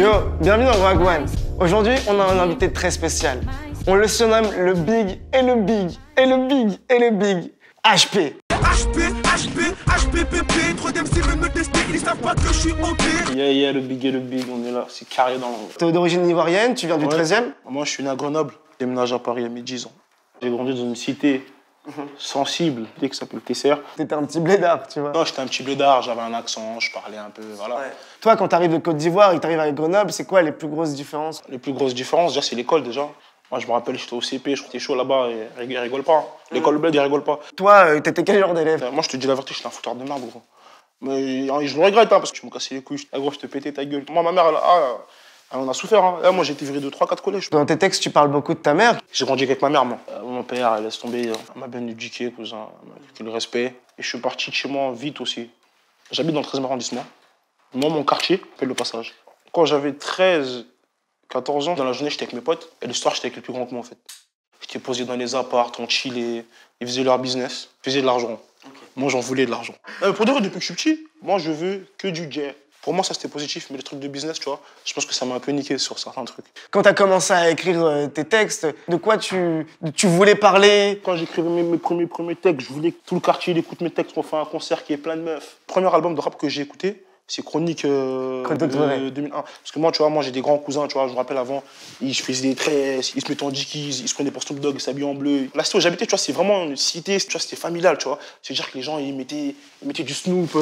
Yo, bienvenue dans Wagwan. Aujourd'hui, on a un invité très spécial. On le surnomme le Big et le Big et le Big et le Big. HP. HPPP, trop d'MC veulent me tester, ils savent pas que je suis OP. Yeah, le Big et le Big, on est là, c'est carré dans l'ombre. T'es d'origine ivoirienne, tu viens du 13e. Moi, je suis né à Grenoble, j'ai déménagé à Paris à mes 10 ans. J'ai grandi dans une cité sensible, qui s'appelle Tesser. T'étais un petit blédard, tu vois. Non, j'étais un petit blédard, j'avais un accent, je parlais un peu, voilà. Ouais. Toi, quand t'arrives de Côte d'Ivoire et que t'arrives à Grenoble, c'est quoi les plus grosses différences? Les plus grosses différences, déjà, c'est l'école, déjà. Moi, je me rappelle, j'étais au CP, j'étais chaud là-bas, et ils rigolent pas. L'école bled, ils rigolent pas. Toi, t'étais quel genre d'élève? Moi, je te dis la vérité, j'étais un fouteur de merde, gros. Mais je le regrette, parce que tu me cassais les couilles. Ah, gros, je te pétais ta gueule. Moi, ma mère, on a souffert. Hein. Moi, j'ai été viré de 3-4 collèges. Dans tes textes, tu parles beaucoup de ta mère. J'ai grandi avec ma mère, moi. Mon père, elle laisse tomber. Elle m'a bien éduqué, cousin. Elle m'a appris le respect. Et je suis parti de chez moi vite aussi. J'habite dans le 13e arrondissement. Moi, mon quartier s'appelle Le Passage. Quand j'avais 14 ans, dans la journée, j'étais avec mes potes. Et le soir, j'étais avec les plus grands que moi, en fait. J'étais posé dans les apparts, on chillait. Ils faisaient leur business. Ils faisaient de l'argent. Okay. Moi, j'en voulais de l'argent. Pour de vrai, depuis que je suis petit, moi, je veux que du gain. Pour moi, ça, c'était positif. Mais les trucs de business, tu vois, je pense que ça m'a un peu niqué sur certains trucs. Quand tu as commencé à écrire tes textes, de quoi tu voulais parler? Quand j'écrivais mes premiers textes, je voulais que tout le quartier écoute mes textes. On fait un concert qui est plein de meufs. Le premier album de rap que j'ai écouté, c'est Chronique 2001. Parce que moi, tu vois, j'ai des grands cousins, tu vois, je me rappelle avant, ils se faisaient des tresses, ils se mettaient en dickies, ils se prenaient pour Snoop Dogg, ils s'habillaient en bleu. La cité où j'habitais, tu vois, c'est vraiment une cité, tu vois, c'était familial, tu vois. C'est-à-dire que les gens, ils mettaient du Snoop,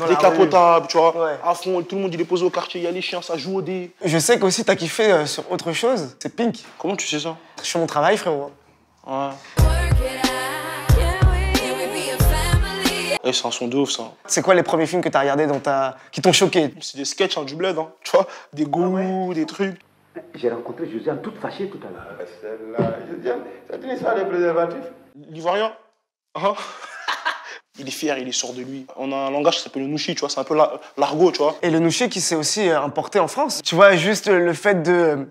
décapotable, tu vois, ouais. À fond, tout le monde, il est posé au quartier, il y a les chiens, ça joue au dé. Je sais qu'aussi, t'as kiffé sur autre chose, c'est Pink. Comment tu sais ça? Je fais mon travail, frérot. Ouais. C'est un son de ouf, ça. C'est quoi les premiers films que t'as regardés qui t'ont choqué? C'est des sketchs du bled, hein, tu vois, des goûts, des trucs. J'ai rencontré Josiane toute fâchée tout à l'heure. Celle-là, Josiane, ça te laisse faire les préservatifs? L'Ivoirien, hein? Il est fier, il est sûr de lui. On a un langage qui s'appelle le nouchi, tu vois, c'est un peu l'argot, tu vois. Et le nouchi qui s'est aussi importé en France. Tu vois, juste le fait de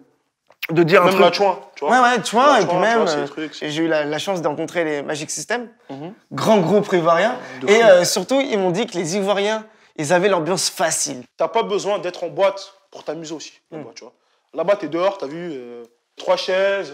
dire même un truc... la chouin, tu vois. Ouais, chouin, et puis même, j'ai eu la chance de rencontrer les Magic System, grand groupe ivoirien, et surtout, ils m'ont dit que les Ivoiriens, ils avaient l'ambiance facile. T'as pas besoin d'être en boîte pour t'amuser aussi, là-bas, tu vois. Là-bas, t'es dehors, t'as vu, 3 chaises,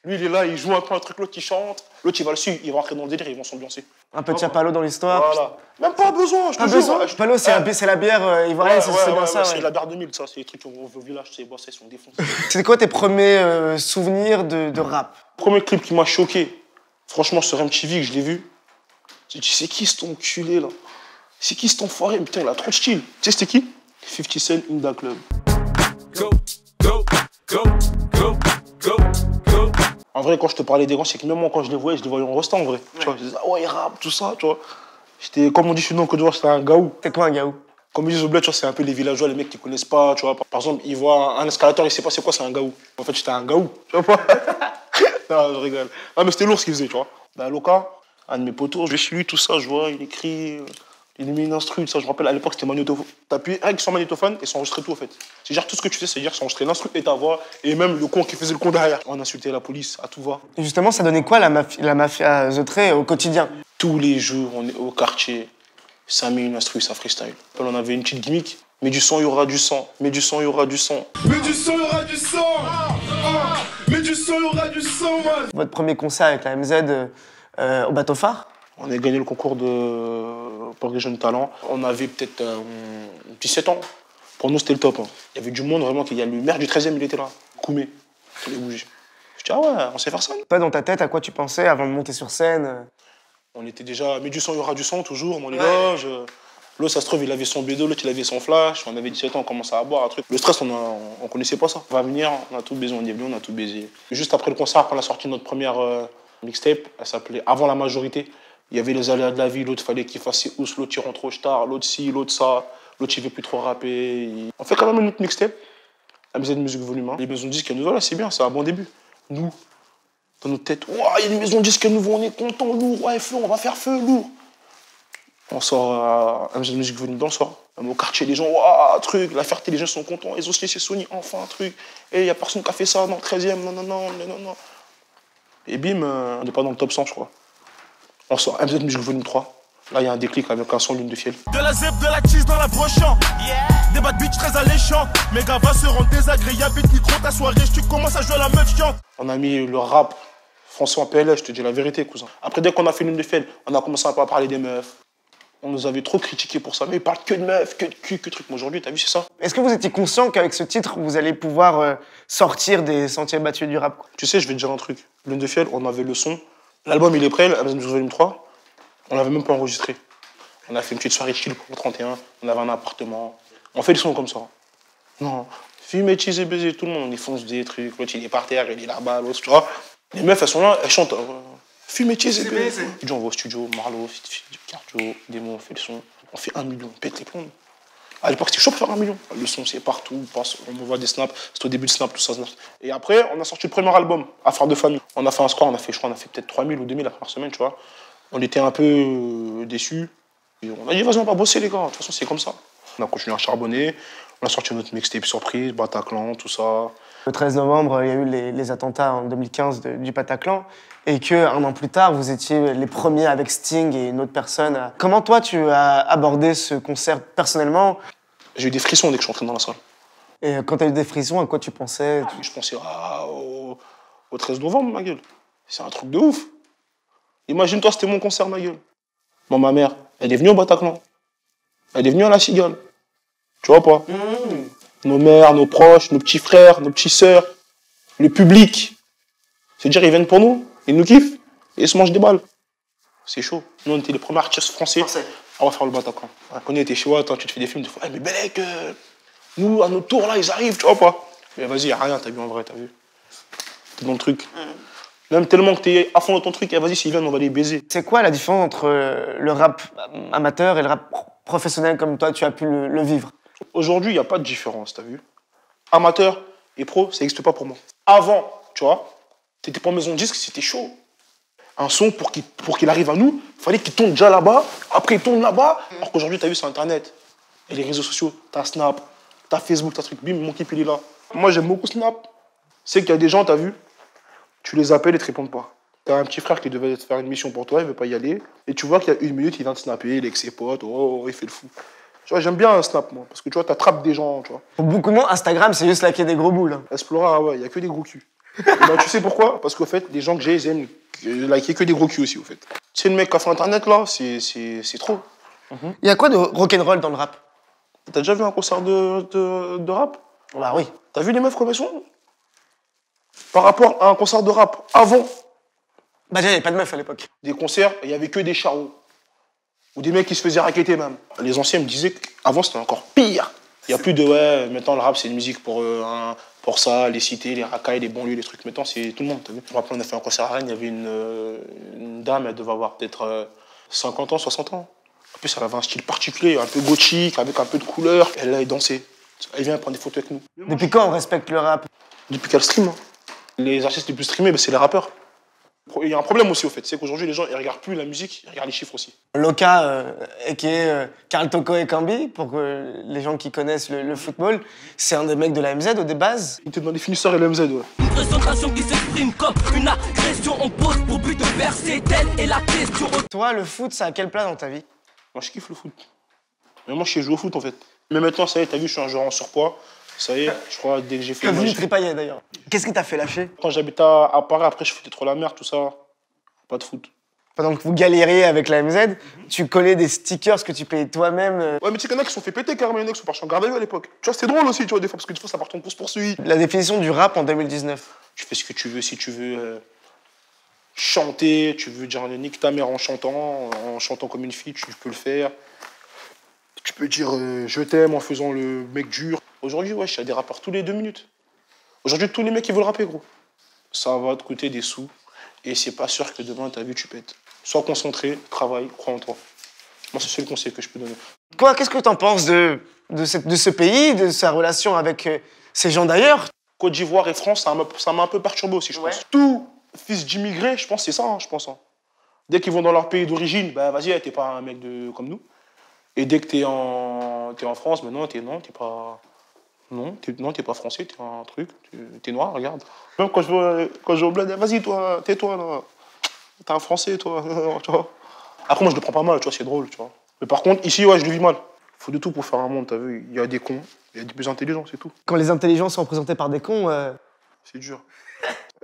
lui, il est là, il joue un peu un truc, l'autre, il chante, l'autre, il va le suivre, il va rentrer dans le délire, ils vont s'ambiancer. Un peu de Chapalo dans l'histoire. Voilà. Même pas besoin, je te jure. Chapalo, c'est la bière ivoirienne, c'est bien ça. C'est la bière 2000, ça, c'est les trucs qu'on voit au village, tu sais, ils sont défoncés. C'était quoi tes premiers souvenirs de rap? Premier clip qui m'a choqué, franchement, sur MTV, que je l'ai vu, j'ai dit, c'est qui cet enculé, là? C'est qui cet enfoiré? Putain, il a trop de style. Tu sais, c'était qui? 50 Cent in the Club. Go, go, go, go, go, go. En vrai, quand je te parlais des grands, c'est que même moi, quand je les voyais en restant, en vrai. Ouais. Tu vois, je disais, ah ouais, il rappe, tout ça, tu vois. J'étais, comme on dit chez nous en Côte d'Ivoire, c'était un gaou. T'es quoi un gaou? Comme ils disent au bled, tu vois, c'est un peu les villageois, les mecs qui connaissent pas, tu vois. Par exemple, ils voient un escalator, ils savent pas c'est quoi, c'est un gaou. En fait, j'étais un gaou, tu vois pas. Non, je rigole. Ah, mais c'était lourd ce qu'il faisait, tu vois. Ben, Loca, un de mes potos, je vais chez lui, tout ça, je vois, il écrit, il met une instru, ça, je me rappelle, à l'époque, c'était magnétophone. T'appuies avec son magnétophone et ça enregistrait tout, en fait. C'est-à-dire, tout ce que tu fais, c'est-à-dire, ça enregistrait l'instru et ta voix, et même le con qui faisait le con derrière. On insultait la police, à tout va. Et justement, ça donnait quoi la mafia The Tray au quotidien? Tous les jours, on est au quartier, ça met une instru, ça freestyle. On avait une petite gimmick. Mets du sang, il y aura du sang. Mets du sang, il y aura du sang. Mets du sang, il y aura du sang. Mets du sang, il y aura du sang, man. Votre premier concert avec la MZ au Bateau Phare? On a gagné le concours pour les jeunes talents. On avait peut-être 17 ans. Pour nous, c'était le top. Hein. Il y avait du monde, vraiment. Il y a le maire du 13e, il était là. Koumé. Il fallait bouger. Je dis, ah ouais, on sait faire ça. Toi, dans ta tête, à quoi tu pensais avant de monter sur scène? On était déjà, mets du sang, il y aura du sang, toujours, dans les loges. L'autre, ça se trouve, il avait son bédo, l'autre, il avait son flash. On avait 17 ans, on commençait à boire, un truc. Le stress, on connaissait pas ça. On va venir, on a tout baisé, on est venu, on a tout baisé. Juste après le concert, après on a sorti notre première mixtape, elle s'appelait Avant la majorité. Il y avait les aléas de la vie, l'autre, il fallait qu'il fasse ses housses, l'autre, il rentre trop tard, l'autre, ci, l'autre, ça. L'autre, il veut plus trop rapper. On fait quand même une autre mixtape, la maison de musique volume 1. Les maisons de disques, elles nous voilà, c'est bien, c'est un bon début. Nous, dans notre tête, il y a des maisons de disques nouveaux, on est content, lourd, ouais, feu, on va faire feu, lourd. On sort à la maison de musique volume 2, on sort. Au quartier, les gens, truc, la fierté, les gens sont contents, ils ont signé chez Sony, enfin, un truc. Et il n'y a personne qui a fait ça dans le 13e, non. Et bim, on n'est pas dans le top 100, je crois. On sort MZ Music Volume 3. Là, il y a un déclic avec un son Lune de Fiel. De la zèbre, de la cheese dans la brochant. Des bad bitch très alléchants. Mes gars va se rendre désagréable. Vite micro ta soirée, tu commences à jouer à la meuf chiante. On a mis le rap français en PLS, je te dis la vérité, cousin. Après, dès qu'on a fait Lune de Fiel, on a commencé à pas parler des meufs. On nous avait trop critiqué pour ça. Mais ils parlent que de meufs, que de cul, que de trucs. Mais aujourd'hui, t'as vu, c'est ça. Est-ce que vous étiez conscient qu'avec ce titre, vous allez pouvoir sortir des sentiers battus du rap, quoi? Tu sais, je vais te dire un truc. Lune de Fiel, on avait le son. L'album, il est prêt, l'album volume 3. On l'avait même pas enregistré. On a fait une petite soirée chill pour le 31. On avait un appartement. On fait des sons comme ça. Non. Fumer, cheese, baiser, tout le monde, on y fonce des trucs. L'autre, il est par terre, il est là-bas, l'autre, tu vois. Les meufs, elles sont là, elles chantent. Fumer, cheese, baiser. On va au studio, Marlo, Cardio, Démon, on fait le son. On fait 1 million, on pète les plombs. À l'époque, c'était chaud pour faire 1 million. Le son, c'est partout, on m'envoie des snaps. C'était au début de Snap, tout ça. Et après, on a sorti le premier album, Affaires de famille. On a fait un score, je crois, on a fait peut-être 3000 ou 2000 la première semaine, tu vois. On était un peu déçus. Et on a dit, vas-y, on va bosser, les gars. De toute façon, c'est comme ça. On a continué à charbonner. On a sorti notre mixtape surprise, Bataclan, tout ça. Le 13 novembre, il y a eu les attentats en 2015 du Bataclan, et qu'un an plus tard, vous étiez les premiers avec Sting et une autre personne. Comment toi, tu as abordé ce concert personnellement? J'ai eu des frissons dès que je suis entré dans la salle. Et quand tu as eu des frissons, à quoi tu pensais? Je pensais au 13 novembre, ma gueule. C'est un truc de ouf. Imagine-toi, c'était mon concert, ma gueule. Bon, ma mère, elle est venue au Bataclan. Elle est venue à la Cigale. Tu vois pas? Nos mères, nos proches, nos petits frères, nos petites sœurs, le public. C'est-à-dire, ils viennent pour nous, ils nous kiffent, et ils se mangent des balles. C'est chaud. Nous, on était les premiers artistes français à faire le Bataclan. Quand on était chez toi, tu te fais des films, tu fais, mais Bellec, nous, à notre tour, là, ils arrivent, tu vois pas? Mais vas-y, y'a rien, t'as vu en vrai, t'as vu? T'es dans le truc. Même tellement que t'es à fond dans ton truc, et vas-y, s'ils viennent, on va les baiser. C'est quoi la différence entre le rap amateur et le rap professionnel comme toi, tu as pu le vivre? Aujourd'hui, il n'y a pas de différence, t'as vu? Amateur et pro, ça n'existe pas pour moi. Avant, tu vois, t'étais pas en maison de disque, c'était chaud. Un son, pour qu'il arrive à nous, il fallait qu'il tourne déjà là-bas, après il tourne là-bas. Alors qu'aujourd'hui, t'as vu, c'est Internet. Et les réseaux sociaux, t'as Snap, t'as Facebook, t'as truc, bim, mon clip, il est là. Moi, j'aime beaucoup Snap. C'est qu'il y a des gens, t'as vu, tu les appelles et ils te répondent pas. T'as un petit frère qui devait faire une mission pour toi, il veut pas y aller. Et tu vois qu'il y a 1 minute, il vient te snapper, il est avec ses potes, il fait le fou. Tu vois, j'aime bien un Snap, moi, parce que tu vois, t'attrapes des gens, tu vois. Pour beaucoup moins, Instagram, c'est juste liker des gros boules. Hein. Explora, ouais, il n'y a que des gros culs. Ben, tu sais pourquoi? Parce qu'en fait, les gens que j'ai, ils aiment liker que des gros culs aussi, au fait. Tu sais, le mec qui a fait Internet, là, c'est trop. Il y a quoi de rock'n'roll dans le rap? T'as déjà vu un concert de rap? Bah oui. T'as vu les meufs comme elles sont? Par rapport à un concert de rap, avant Bah déjà, il n'y avait pas de meuf à l'époque. des concerts, il n'y avait que des charros. Ou des mecs qui se faisaient raqueter même. Les anciens me disaient qu'avant, c'était encore pire. Il n'y a plus de, ouais, maintenant le rap, c'est une musique pour ça, les cités, les racailles, les banlieues, les trucs. Maintenant, c'est tout le monde, t'as vu? Je me rappelle, on a fait un concert à Rennes, il y avait une dame, elle devait avoir peut-être 50 ans, 60 ans. En plus, elle avait un style particulier, un peu gothique, avec un peu de couleur. Elle, là, elle dansait. Elle vient prendre des photos avec nous. Depuis quand on respecte le rap? Depuis qu'elle stream. Hein. Les artistes les plus streamés, ben, c'est les rappeurs. Il y a un problème aussi, au fait. C'est qu'aujourd'hui, les gens, ils regardent plus la musique, ils regardent les chiffres aussi. Loca, a.k.a. Karl Toko et Kambi, pour que les gens qui connaissent le football, c'est un des mecs de la MZ, des bases. Il était dans les finisseurs et le MZ, ouais. Une concentration qui s'exprime comme une agression. On pose pour but de percer, telle est la question. Toi, le foot, ça a quelle place dans ta vie? Moi, je kiffe le foot. Mais moi, je sais jouer au foot, en fait. Mais maintenant, ça y est, t'as vu, je suis un joueur en surpoids. Ça y est, je crois, dès que j'ai fait... Comme Dimitri Payet, d'ailleurs. Qu'est-ce qui t'a fait lâcher? Quand j'habitais à Paris, après, je foutais trop la merde, tout ça. Pas de foot. Pendant que vous galériez avec la MZ, tu collais des stickers que tu payais toi-même. Ouais, mais tu sais qu'il y en a qui se sont fait péter carrément, il y en a qui sont partis en garde à vue à l'époque. Tu vois, c'est drôle aussi, tu vois, des fois, parce que des fois, ça part en course-poursuite. La définition du rap en 2019. Tu fais ce que tu veux, si tu veux chanter, tu veux dire nique ta mère en chantant comme une fille, tu peux le faire. Tu peux dire je t'aime en faisant le mec dur. Aujourd'hui, ouais, il y a des rappeurs tous les 2 minutes. Aujourd'hui, tous les mecs, ils veulent rapper, gros. Ça va te coûter des sous. Et c'est pas sûr que demain, t'as vu, tu pètes. Sois concentré, travaille, crois en toi. Moi, c'est le seul conseil que je peux donner. Quoi, qu'est-ce que t'en penses de ce pays, de sa relation avec ces gens d'ailleurs? Côte d'Ivoire et France, ça m'a un peu perturbé aussi, je pense. Tout fils d'immigrés, je pense, c'est ça, hein, je pense. Hein. Dès qu'ils vont dans leur pays d'origine, bah vas-y, t'es pas un mec comme nous. Et dès que t'es en France, maintenant, t'es pas... Non, t'es pas français, t'es un truc, t'es noir, regarde. Même quand je vais au bled, vas-y, toi, tais-toi, là. T'es un français, toi, tu vois. Après, moi, je le prends pas mal, tu vois, c'est drôle, tu vois. Mais par contre, ici, ouais, je le vis mal. Faut de tout pour faire un monde, t'as vu. Il y a des cons, il y a des plus intelligents, c'est tout. Quand les intelligents sont représentés par des cons, C'est dur.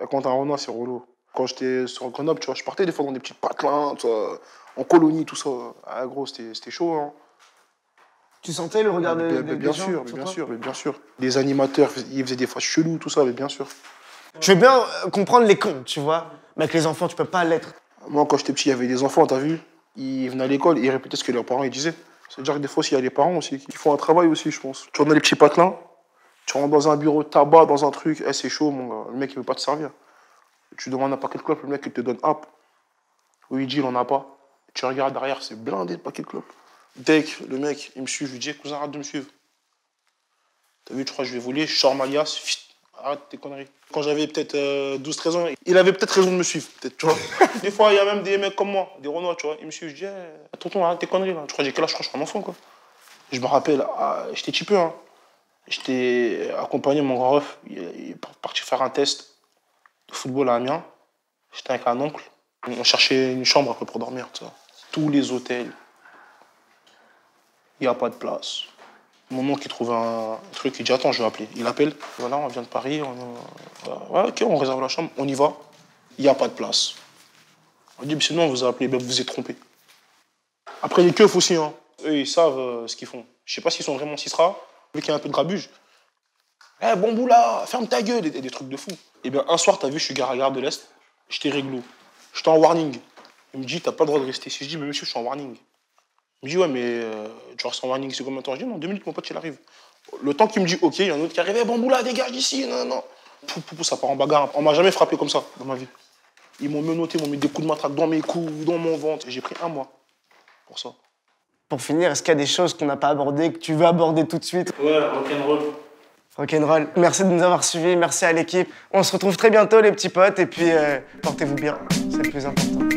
Quand t'as un renard, c'est relou. Quand j'étais sur Grenoble, tu vois, je partais des fois dans des petits patelins, tu vois, en colonie, tout ça. Ah, gros, c'était chaud, hein. tu sentais le regard des Bien gens sûr, sur bien toi sûr, mais bien sûr. Les animateurs, ils faisaient des fois chelous, tout ça, mais bien sûr. Je veux bien comprendre les cons, tu vois, mais avec les enfants, tu peux pas l'être. Moi, quand j'étais petit, il y avait des enfants, t'as vu. Ils venaient à l'école et ils répétaient ce que leurs parents ils disaient. C'est-à-dire que des fois, il y a les parents aussi qui font un travail aussi, je pense. Tu vas dans les petits patelins, tu rentres dans un bureau de tabac, dans un truc, c'est chaud, mon gars. Le mec, il veut pas te servir. Tu demandes un paquet de clopes, le mec, il te donne hop. Ou il dit, il en a pas. Tu regardes derrière, c'est blindé le paquet de clopes. Dès que le mec, il me suit, je lui dis, cousin, arrête de me suivre. T'as vu, tu crois que je vais voler, je sors ma liasse, arrête tes conneries. Quand j'avais peut-être 12-13 ans, il avait peut-être raison de me suivre, peut-être, tu vois. Des fois, il y a même des mecs comme moi, des Renois, tu vois. Ils me suivent, je dis, tonton, arrête tes conneries, là. Tu crois que j'ai quel âge? Je crois que je suis un enfant, quoi. Je me rappelle, j'étais petit peu, hein. J'étais accompagné, mon grand ref, il est parti faire un test de football à Amiens. J'étais avec un oncle. On cherchait une chambre après pour dormir, tu vois. Tous les hôtels, il n'y a pas de place. Mon oncle, il trouve un truc, il dit, attends, je vais appeler. Il appelle, voilà, on vient de Paris, ouais, ok, on réserve la chambre, on y va. Il n'y a pas de place. On dit, sinon, on vous a appelé, ben, vous vous êtes trompé. Après, les keufs aussi, hein. Eux, ils savent ce qu'ils font. Je sais pas s'ils sont vraiment Cisra, vu qu'il y a un peu de grabuge. Eh, bon boula, ferme ta gueule, des trucs de fou. Et bien, un soir, t'as vu, je suis gare à Gare de l'Est, j'étais réglo. J'étais en warning. Il me dit, t'as pas le droit de rester. Si je dis, mais monsieur, je suis en warning. Il me dit, ouais, mais tu restes en warning, c'est combien de temps? Je dis, non, 2 minutes, mon pote, il arrive. Le temps qu'il me dit, ok, il y a un autre qui arrive, eh, bon boula, dégage d'ici, non, non. Ça part en bagarre. On m'a jamais frappé comme ça dans ma vie. Ils m'ont menotté, ils m'ont mis des coups de matraque dans mes coups, dans mon ventre. Et j'ai pris 1 mois pour ça. Pour finir, est-ce qu'il y a des choses qu'on n'a pas abordées, que tu veux aborder tout de suite? Ouais, rock'n'roll. Rock'n'roll. Merci de nous avoir suivis, merci à l'équipe. On se retrouve très bientôt, les petits potes, et puis portez-vous bien, c'est le plus important.